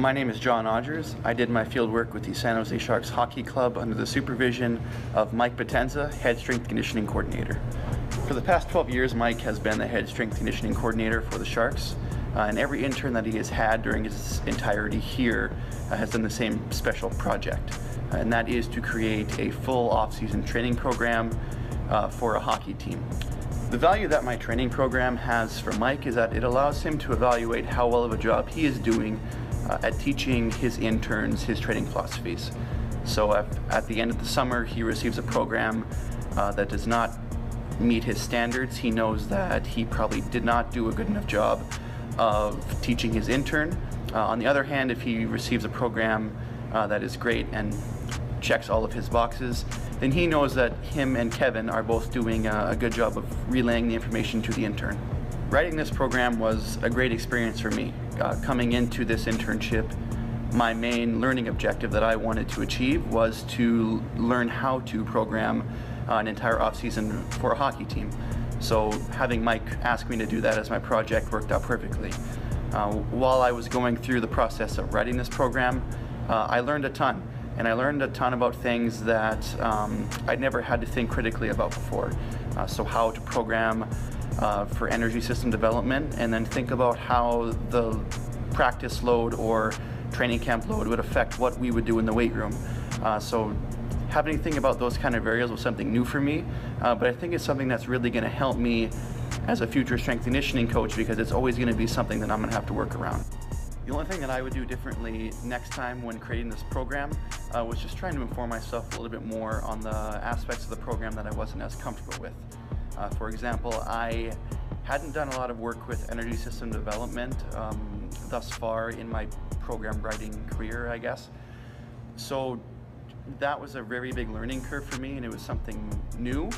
My name is John Odgers. I did my field work with the San Jose Sharks Hockey Club under the supervision of Mike Potenza, head strength conditioning coordinator. For the past 12 years, Mike has been the head strength conditioning coordinator for the Sharks, and every intern that he has had during his entirety here has done the same special project, and that is to create a full off-season training program for a hockey team. The value that my training program has for Mike is that it allows him to evaluate how well of a job he is doing at teaching his interns his training philosophies. So at the end of the summer, he receives a program that does not meet his standards. He knows that he probably did not do a good enough job of teaching his intern. On the other hand, if he receives a program that is great and checks all of his boxes, then he knows that him and Kevin are both doing a good job of relaying the information to the intern. Writing this program was a great experience for me. Coming into this internship, my main learning objective that I wanted to achieve was to learn how to program an entire off-season for a hockey team. So having Mike ask me to do that as my project worked out perfectly. While I was going through the process of writing this program, I learned a ton. And I learned a ton about things that I'd never had to think critically about before. So how to program for energy system development, and then think about how the practice load or training camp load would affect what we would do in the weight room. So having to think about those kind of variables was something new for me, but I think it's something that's really going to help me as a future strength conditioning coach, because it's always going to be something that I'm going to have to work around. The only thing that I would do differently next time when creating this program was just trying to inform myself a little bit more on the aspects of the program that I wasn't as comfortable with. For example, I hadn't done a lot of work with energy system development thus far in my program writing career, I guess. So that was a very big learning curve for me, and it was something new.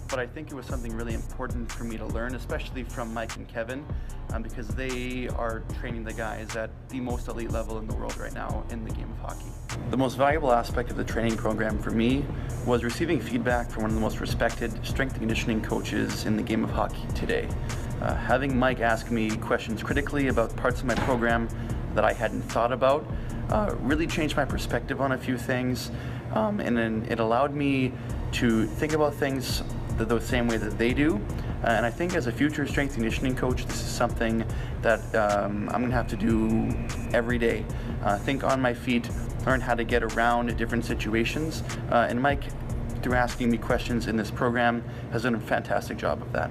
But I think it was something really important for me to learn, especially from Mike and Kevin, because they are training the guys at the most elite level in the world right now in the game of hockey. The most valuable aspect of the training program for me was receiving feedback from one of the most respected strength and conditioning coaches in the game of hockey today. Having Mike ask me questions critically about parts of my program that I hadn't thought about really changed my perspective on a few things, and then it allowed me to think about things the same way that they do. And I think as a future strength conditioning coach, this is something that I'm going to have to do every day. Think on my feet, learn how to get around different situations. And Mike, through asking me questions in this program, has done a fantastic job of that.